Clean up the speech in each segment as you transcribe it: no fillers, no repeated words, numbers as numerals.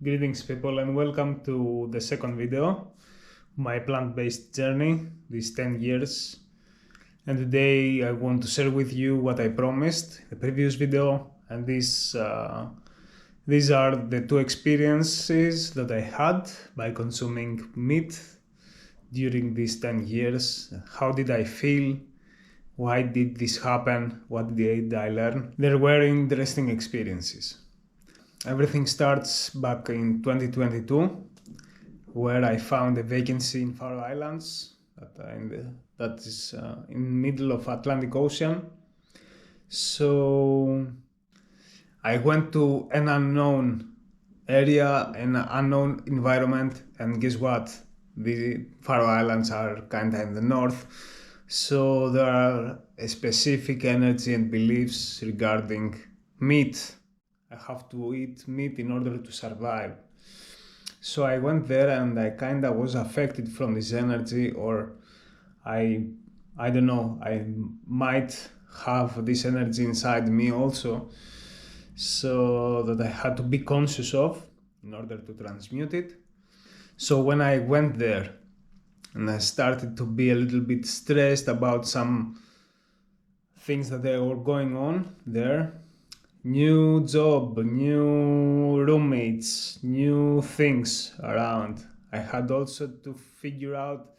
Greetings people and welcome to the second video, my plant-based journey, these 10 years. And today I want to share with you what I promised in the previous video, and these are the two experiences that I had by consuming meat during these 10 years. How did I feel? Why did this happen? What did I learn? There were interesting experiences. Everything starts back in 2022, where I found a vacancy in Faroe Islands that is in the middle of Atlantic Ocean. So I went to an unknown area, an unknown environment, and guess what? The Faroe Islands are kind of in the north, so there are a specific energy and beliefs regarding meat. I have to eat meat in order to survive. So I went there and I kind of was affected from this energy, or I don't know, I might have this energy inside me also, so that I had to be conscious of in order to transmute it. So when I went there and I started to be a little bit stressed about some things that were going on there, new job, new roommates, new things around. I had also to figure out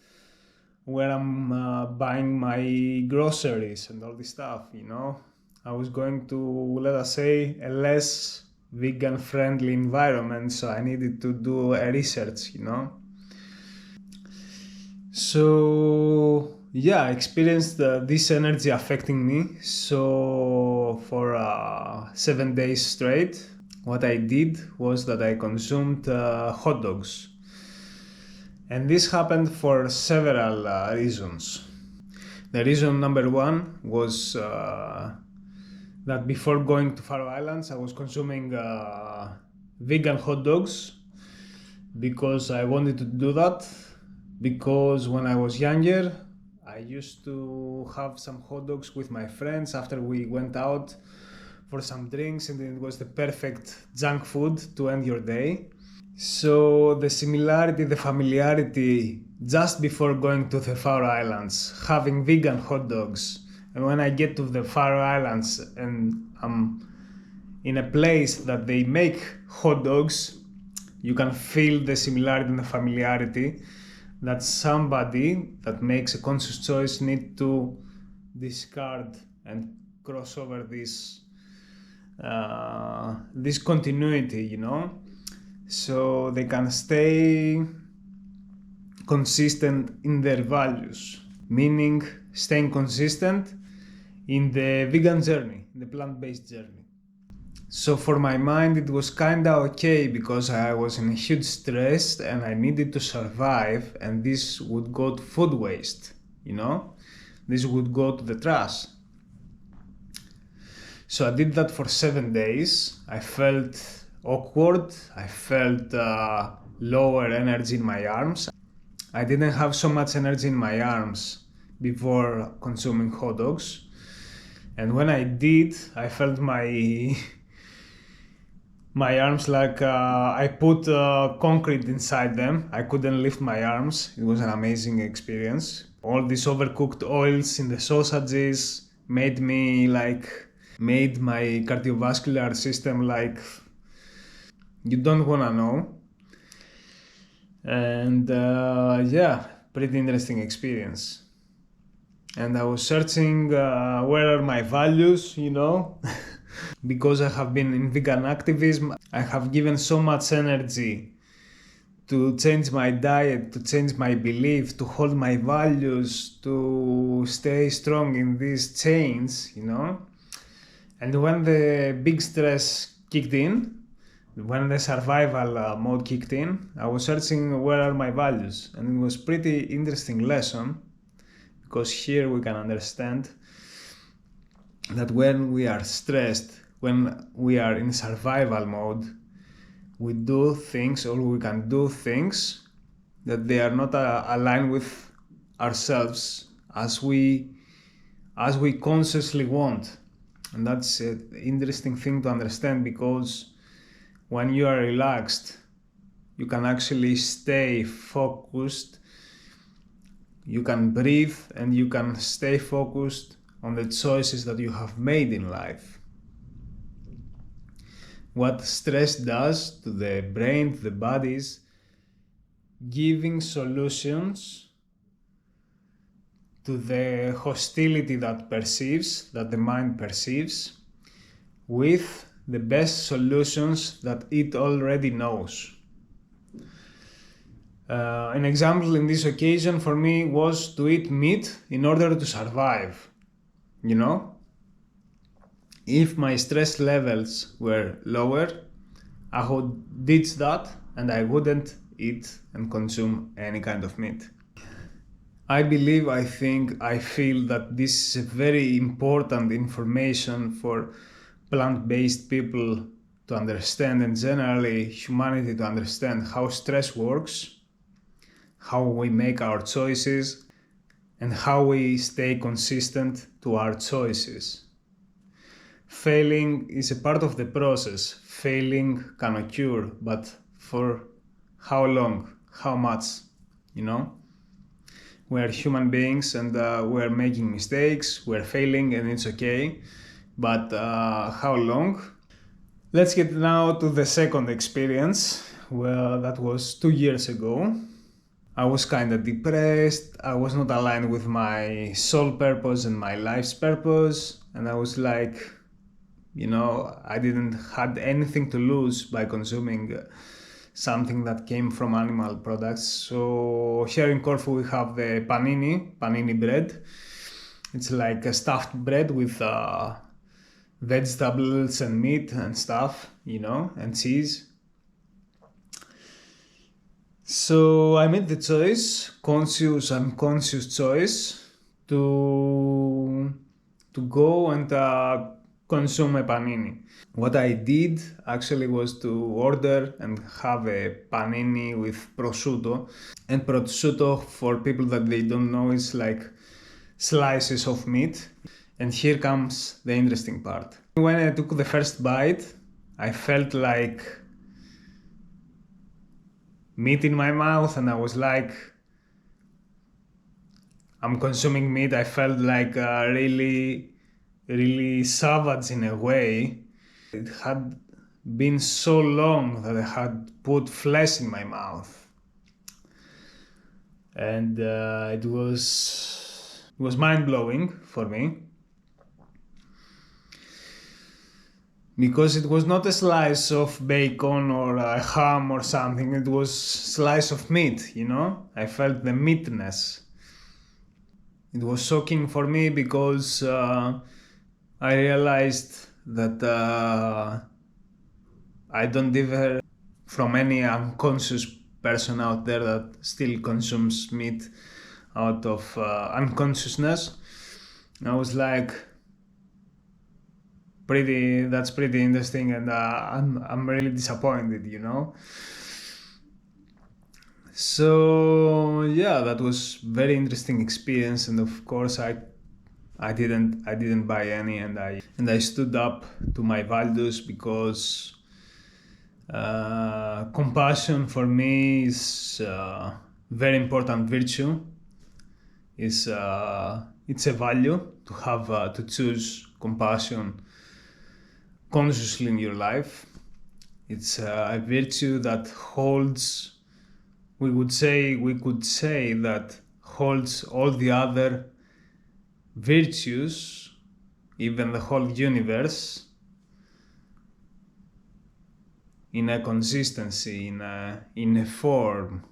where I'm buying my groceries and all this stuff, you know. I was going to, let us say, a less vegan friendly environment, so I needed to do a research, you know. So yeah, I experienced this energy affecting me. So for 7 days straight, what I did was that I consumed hot dogs. And this happened for several reasons. The reason number one was that before going to Faroe Islands, I was consuming vegan hot dogs because I wanted to do that. Because when I was younger, I used to have some hot dogs with my friends after we went out for some drinks, and it was the perfect junk food to end your day. So the similarity, the familiarity, just before going to the Faroe Islands, having vegan hot dogs, and when I get to the Faroe Islands and I'm in a place that they make hot dogs, you can feel the similarity and the familiarity that somebody that makes a conscious choice need to discard and cross over this continuity, you know, so they can stay consistent in their values, meaning staying consistent in the vegan journey, the plant-based journey. So for my mind, it was kind of okay because I was in a huge stress and I needed to survive, and this would go to food waste, you know? This would go to the trash. So I did that for 7 days. I felt awkward. I felt lower energy in my arms. I didn't have so much energy in my arms before consuming hot dogs. And when I did, I felt my arms like I put concrete inside them. I couldn't lift my arms. It was an amazing experience. All these overcooked oils in the sausages made my cardiovascular system like you don't wanna know. And yeah, pretty interesting experience. And I was searching where are my values, you know. Because I have been in vegan activism, I have given so much energy to change my diet, to change my belief, to hold my values, to stay strong in these chains, you know. And when the big stress kicked in, when the survival mode kicked in, I was searching where are my values. And it was pretty interesting lesson, because here we can understand that when we are stressed, when we are in survival mode, we do things, or we can do things that they are not aligned with ourselves as we consciously want. And that's an interesting thing to understand, because when you are relaxed, you can actually stay focused, you can breathe, and you can stay focused on the choices that you have made in life. What stress does to the brain, to the body, is giving solutions to the hostility that the mind perceives, with the best solutions that it already knows. An example in this occasion for me was to eat meat in order to survive. You know, if my stress levels were lower, I would ditch that and I wouldn't eat and consume any kind of meat. I feel that this is a very important information for plant-based people to understand, and generally humanity to understand how stress works, how we make our choices, and how we stay consistent to our choices. Failing is a part of the process. Failing can occur, but for how long? How much? You know? We're human beings and we're making mistakes, we're failing, and it's okay. But how long? Let's get now to the second experience. Well, that was 2 years ago. I was kind of depressed. I was not aligned with my soul purpose and my life's purpose. And I was like, I didn't had anything to lose by consuming something that came from animal products. So here in Corfu we have the panini bread. It's like a stuffed bread with vegetables and meat and stuff, and cheese. So I made the choice, conscious and unconscious choice, to go and consume a panini. What I did actually was to order and have a panini with prosciutto. And prosciutto, for people that they don't know, is like slices of meat. And here comes the interesting part. When I took the first bite, I felt like meat in my mouth, and I was like, I'm consuming meat. I felt like really savage in a way. It had been so long that I had put flesh in my mouth, and it was mind-blowing for me, because it was not a slice of bacon or a ham or something. It was a slice of meat, I felt the meatness. It was shocking for me because I realized that I don't differ from any unconscious person out there that still consumes meat out of unconsciousness. I was like, that's pretty interesting, and I'm really disappointed, So yeah, that was very interesting experience, and of course I didn't buy any, and I stood up to my values, because compassion for me is a very important virtue. It's a value to have to choose compassion consciously in your life. It's a virtue that holds, we could say that holds all the other virtues, even the whole universe, in a consistency, in a form,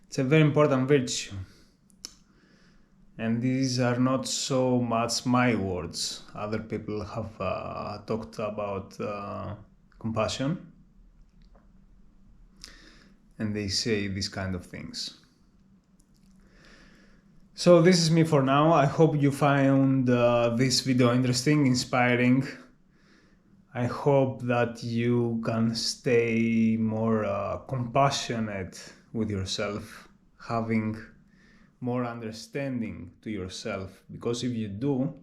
It's a very important virtue. And these are not so much my words. Other people have talked about compassion, and they say these kind of things. So this is me for now. I hope you found this video interesting, inspiring. I hope that you can stay more compassionate with yourself, having more understanding to yourself, because if you do,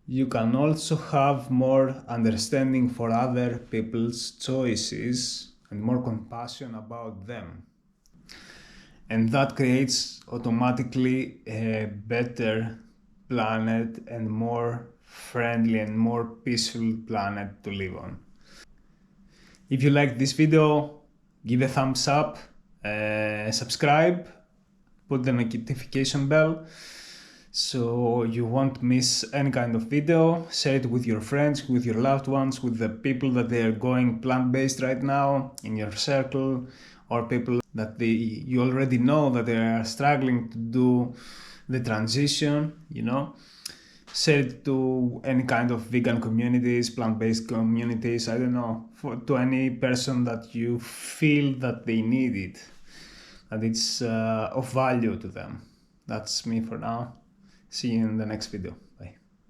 you can also have more understanding for other people's choices, and more compassion about them. And that creates automatically a better planet and more friendly and more peaceful planet to live on. If you like this video, give a thumbs up, subscribe, put the notification bell so you won't miss any kind of video. Share it with your friends, with your loved ones, with the people that they are going plant-based right now in your circle, or people that you already know that they are struggling to do the transition, you know. Share it to any kind of vegan communities, plant-based communities, I don't know, to any person that you feel that they need it, that it's of value to them. That's me for now. See you in the next video.